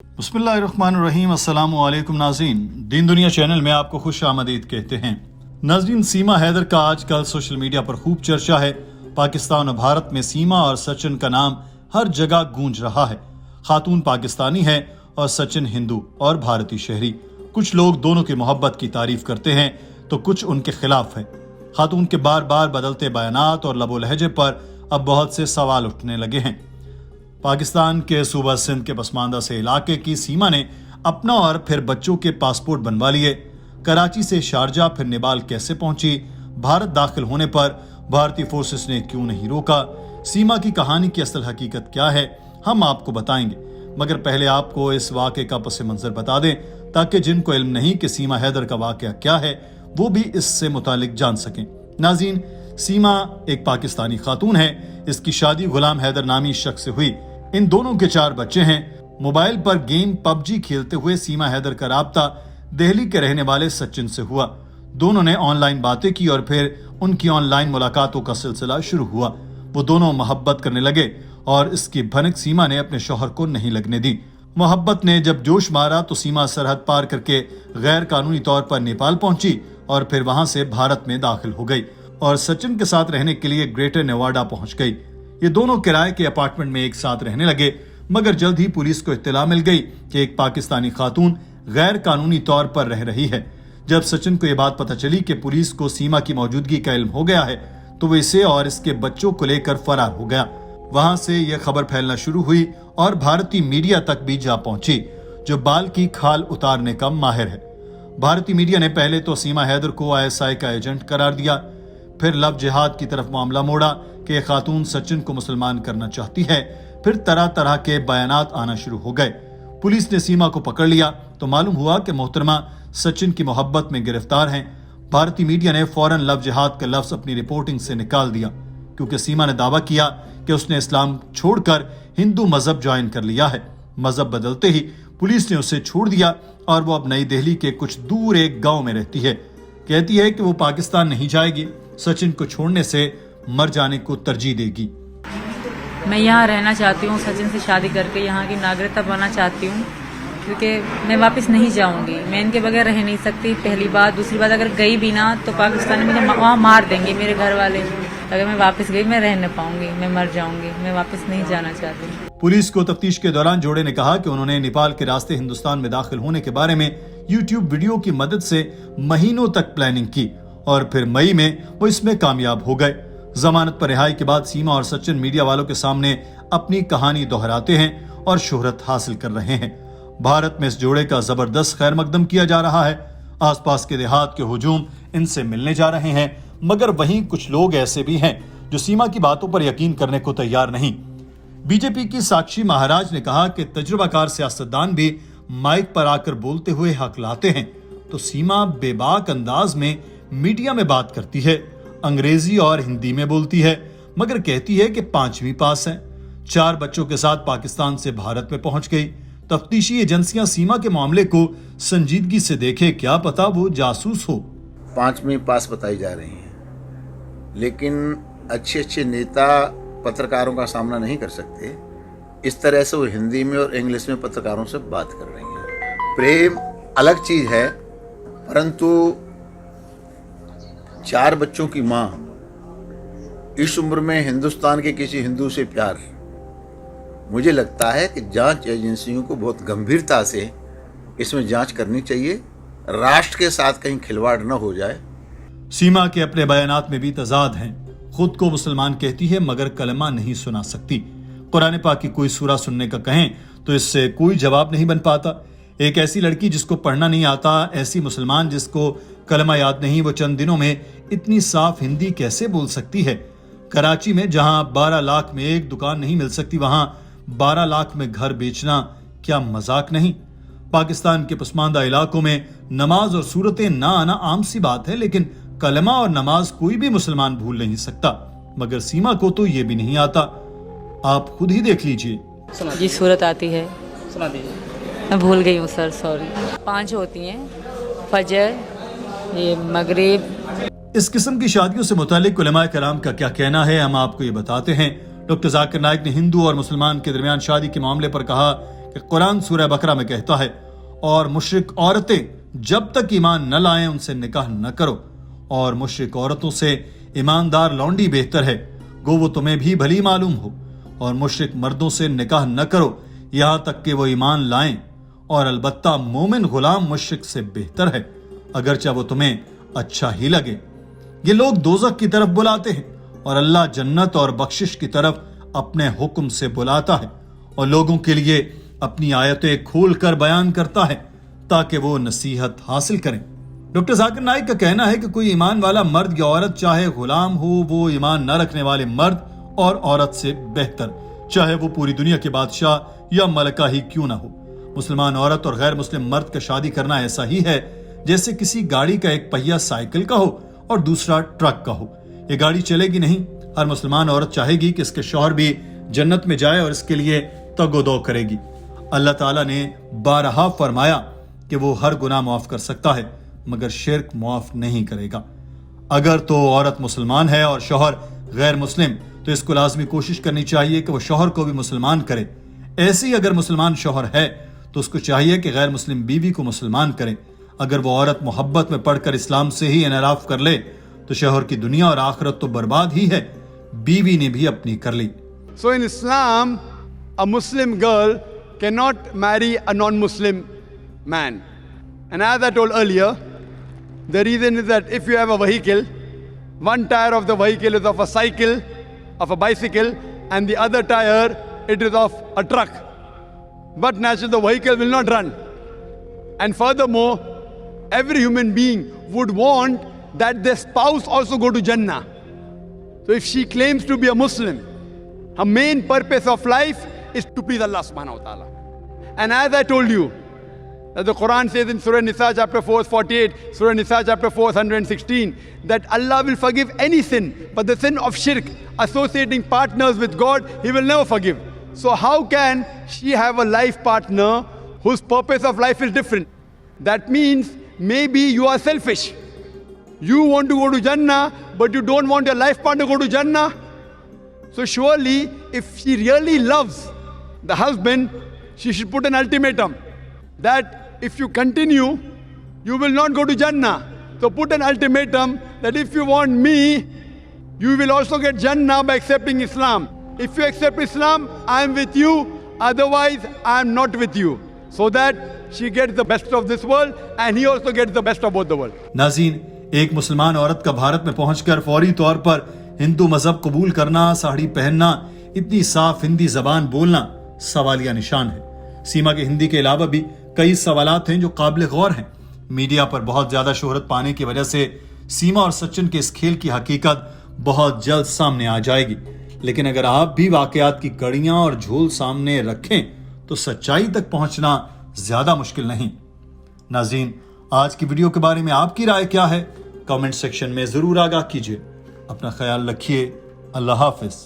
बिस्मिल्लाहिर्रहमानिर्रहीम। अस्सलाम वालेकुम नाज़रीन, दीन दुनिया चैनल में आपको खुश आमदीद कहते हैं। नाज़रीन, सीमा हैदर का आजकल सोशल मीडिया पर खूब चर्चा है। पाकिस्तान और भारत में सीमा और सचिन का नाम हर जगह गूंज रहा है। खातून पाकिस्तानी है और सचिन हिंदू और भारतीय शहरी। कुछ लोग दोनों की मोहब्बत की तारीफ करते हैं तो कुछ उनके खिलाफ है। खातून के बार बार बदलते बयानात और लबो लहजे पर अब बहुत से सवाल उठने लगे हैं। पाकिस्तान के सूबा सिंध के पसमानदा से इलाके की सीमा ने अपना और फिर बच्चों के पासपोर्ट बनवा लिए। कराची से शारजा फिर नेपाल कैसे पहुंची? भारत दाखिल होने पर भारतीय फोर्सेस ने क्यों नहीं रोका? सीमा की कहानी की असल हकीकत क्या है, हम आपको बताएंगे। मगर पहले आपको इस वाक़े का पस मंजर बता दें ताकि जिनको इल्म नहीं कि सीमा हैदर का वाक़या क्या है वो भी इससे मुतालिक जान सकें। नाज़रीन, सीमा एक पाकिस्तानी खातून है। इसकी शादी गुलाम हैदर नामी शख्स से हुई। इन दोनों के 4 बच्चे हैं। मोबाइल पर गेम पबजी खेलते हुए सीमा हैदर का राब्ता दिल्ली के रहने वाले सचिन से हुआ। दोनों ने ऑनलाइन बातें की और फिर उनकी ऑनलाइन मुलाकातों का सिलसिला शुरू हुआ। वो दोनों मोहब्बत करने लगे और इसकी भनक सीमा ने अपने शौहर को नहीं लगने दी। मोहब्बत ने जब जोश मारा तो सीमा सरहद पार करके गैर कानूनी तौर पर नेपाल पहुंची और फिर वहां से भारत में दाखिल हो गई और सचिन के साथ रहने के लिए ग्रेटर नेवाडा पहुंच गई। ये दोनों किराए के अपार्टमेंट में एक साथ रहने लगे, मगर जल्द ही पुलिस को इत्तला मिल गई कि एक पाकिस्तानी खातून गैर कानूनी तौर पर रह रही है। जब सचिन को यह बात पता चली कि पुलिस को सीमा की मौजूदगी का इल्म हो गया है तो वो इसे और इसके बच्चों को लेकर फरार हो गया। वहां से यह खबर फैलना शुरू हुई और भारतीय मीडिया तक भी जा पहुंची, जो बाल की खाल उतारने का माहिर है। भारतीय मीडिया ने पहले तो सीमा हैदर को ISI का एजेंट करार दिया, फिर लव जिहाद की तरफ मामला मोड़ा कि यह खातून सचिन को मुसलमान करना चाहती है। फिर तरह तरह के बयानात आना शुरू हो गए। पुलिस ने सीमा को पकड़ लिया तो मालूम हुआ कि मोहतरमा सचिन की मोहब्बत में गिरफ्तार हैं। भारतीय मीडिया ने फौरन लव जिहाद का लफ्ज अपनी रिपोर्टिंग से निकाल दिया, क्योंकि सीमा ने दावा किया कि उसने इस्लाम छोड़कर हिंदू मजहब ज्वाइन कर लिया है। मजहब बदलते ही पुलिस ने उसे छोड़ दिया और वो अब नई दिल्ली के कुछ दूर एक गांव में रहती है। कहती है कि वो पाकिस्तान नहीं जाएगी, सचिन को छोड़ने से मर जाने को तरजीह देगी। मैं यहाँ रहना चाहती हूँ, सचिन से शादी करके यहाँ की नागरिकता बनना चाहती हूँ, क्योंकि मैं वापस नहीं जाऊँगी। मैं इनके बगैर रह नहीं सकती, पहली बात। दूसरी बात, अगर गई भी ना तो पाकिस्तान में मुझे वहाँ मार देंगे मेरे घर वाले। अगर मैं वापस गई मैं रह नहीं पाऊंगी, मैं मर जाऊंगी। मैं वापस नहीं जाना चाहती। पुलिस को तफ्तीश के दौरान जोड़े ने कहा कि उन्होंने नेपाल के रास्ते हिंदुस्तान में दाखिल होने के बारे में YouTube वीडियो की मदद से महीनों तक प्लानिंग की और फिर मई में वो इसमें कामयाब हो गए। जमानत पर रिहाई के बाद सीमा और सचिन मीडिया वालों के सामने अपनी कहानी दोहराते हैं और शोहरत हासिल कर रहे हैं। भारत में इस जोड़े का जबरदस्त खैर मकदम किया जा रहा है। आसपास के देहात के हुजूम इनसे मिलने जा रहे हैं, मगर वहीं कुछ लोग ऐसे भी हैं जो सीमा की बातों पर यकीन करने को तैयार नहीं। बीजेपी की साक्षी महाराज ने कहा कि तजुर्बाकार सियासतदान भी माइक पर आकर बोलते हुए हक लाते हैं, तो सीमा बेबाक अंदाज में मीडिया में बात करती है, अंग्रेजी और हिंदी में बोलती है, मगर कहती है कि 5वीं पास है। 4 बच्चों के साथ पाकिस्तान से भारत में पहुंच गई। तफ्तीशी एजेंसियां सीमा के मामले को संजीदगी से देखे, क्या पता वो जासूस हो। 5वीं पास बताई जा रही है, लेकिन अच्छे नेता पत्रकारों का सामना नहीं कर सकते। इस तरह से वो हिंदी में और इंग्लिश में पत्रकारों से बात कर रही हैं। प्रेम अलग चीज है, परंतु 4 बच्चों की माँ इस उम्र में हिंदुस्तान के किसी हिंदू से प्यार, मुझे लगता है कि जांच एजेंसियों को बहुत गंभीरता से इसमें जांच करनी चाहिए। राष्ट्र के साथ कहीं खिलवाड़ न हो जाए। सीमा के अपने बयानात में भी तजाद हैं। खुद को मुसलमान कहती है मगर कलमा नहीं सुना सकती। कुरान पाक की कोई सूरा सुनने का कहें तो इससे कोई जवाब नहीं बन पाता। एक ऐसी लड़की जिसको पढ़ना नहीं आता, ऐसी मुसलमान जिसको कलमा याद नहीं, वो चंद दिनों में इतनी साफ हिंदी कैसे बोल सकती है? कराची में जहां 12 लाख में एक दुकान नहीं मिल सकती, वहां 12 लाख में घर बेचना क्या मजाक नहीं? पाकिस्तान के पसमानदा इलाकों में नमाज और सूरतें ना आना आम सी बात है, लेकिन कलमा और नमाज कोई भी मुसलमान भूल नहीं सकता, मगर सीमा को तो ये भी नहीं आता। आप खुद ही देख लीजिए। जी सूरत आती है, सुना दीजिए। मैं भूल गई हूँ सर, सॉरी। 5 होती हैं, फजर, ये मगरिब। इस किस्म की शादियों से मुतालिक उलमाए कराम का क्या कहना है, हम आपको ये बताते हैं। डॉक्टर जाकिर नाइक ने हिंदू और मुसलमान के दरमियान शादी के मामले पर कहा کہ قرآن سورہ بقرہ میں کہتا ہے اور مشرک عورتیں جب تک ایمان نہ لائیں ان سے نکاح نہ کرو، اور مشرک عورتوں سے ایماندار لونڈی بہتر ہے، گو وہ تمہیں بھی بھلی معلوم ہو، اور مشرک مردوں سے نکاح نہ کرو یہاں تک کہ وہ ایمان لائیں، اور البتہ مومن غلام مشرک سے بہتر ہے اگرچہ وہ تمہیں اچھا ہی لگے۔ یہ لوگ دوزخ کی طرف بلاتے ہیں اور اللہ جنت اور بخشش کی طرف اپنے حکم سے بلاتا ہے اور لوگوں کے لیے اپنی آیتیں کھول کر بیان کرتا ہے تاکہ وہ نصیحت حاصل کریں۔ ڈاکٹر ذاکر نائک کا کہنا ہے کہ کوئی ایمان والا مرد یا عورت چاہے غلام ہو، وہ ایمان نہ رکھنے والے مرد اور عورت سے بہتر، چاہے وہ پوری دنیا کے بادشاہ یا ملکہ ہی کیوں نہ ہو۔ مسلمان عورت اور غیر مسلم مرد کا شادی کرنا ایسا ہی ہے جیسے کسی گاڑی کا ایک پہیہ سائیکل کا ہو اور دوسرا ٹرک کا ہو، یہ گاڑی چلے گی نہیں۔ ہر مسلمان عورت چاہے گی کہ اس کے شوہر بھی جنت میں جائے اور اس کے لیے تگ و دو کرے گی۔ اللہ تعالیٰ نے بارہا فرمایا کہ وہ ہر گناہ معاف کر سکتا ہے مگر شرک معاف نہیں کرے گا۔ اگر تو عورت مسلمان ہے اور شوہر غیر مسلم تو اس کو لازمی کوشش کرنی چاہیے کہ وہ شوہر کو بھی مسلمان کرے۔ ایسے ہی اگر مسلمان شوہر ہے تو اس کو چاہیے کہ غیر مسلم بیوی کو مسلمان کرے۔ اگر وہ عورت محبت میں پڑھ کر اسلام سے ہی انحراف کر لے تو شوہر کی دنیا اور آخرت تو برباد ہی ہے، بیوی نے بھی اپنی کر لی۔ So in Islam, a Muslim girl cannot marry a non-Muslim man. And as I told earlier, the reason is that if you have a vehicle, one tire of the vehicle is of a cycle, of a bicycle, and the other tire, it is of a truck. But naturally the vehicle will not run. And furthermore, every human being would want that their spouse also go to Jannah. So if she claims to be a Muslim, her main purpose of life is to please Allah subhanahu wa ta'ala. And as I told you, that the Quran says in Surah Nisa chapter 4, 48, Surah Nisa chapter 4, 116, that Allah will forgive any sin, but the sin of shirk, associating partners with God, He will never forgive. So how can she have a life partner whose purpose of life is different? That means maybe you are selfish. You want to go to Jannah, but you don't want your life partner to go to Jannah. So surely, if she really loves the husband, she should put an ultimatum that if you continue, you will not go to Jannah. So put an ultimatum that if you want me, you will also get Jannah by accepting Islam. If you accept Islam, I am with you. Otherwise, I am not with you. So that she gets the best of this world and he also gets the best of both the world. ناظرین، ایک مسلمان عورت کا بھارت میں پہنچ کر فوری طور پر ہندو مذہب قبول کرنا، ساڑی پہننا، اتنی صاف ہندی زبان بولنا سوالیہ نشان ہے۔ سیما کے ہندی کے علاوہ بھی کئی سوالات ہیں جو قابل غور ہیں۔ میڈیا پر بہت زیادہ شہرت پانے کی وجہ سے سیما اور سچن کے اس کھیل کی حقیقت بہت جلد سامنے آ جائے گی، لیکن اگر آپ بھی واقعات کی کڑیاں اور جھول سامنے رکھیں تو سچائی تک پہنچنا زیادہ مشکل نہیں۔ ناظرین، آج کی ویڈیو کے بارے میں آپ کی رائے کیا ہے؟ کامنٹ سیکشن میں ضرور آگاہ کیجیے۔ اپنا خیال رکھیے۔ اللہ حافظ۔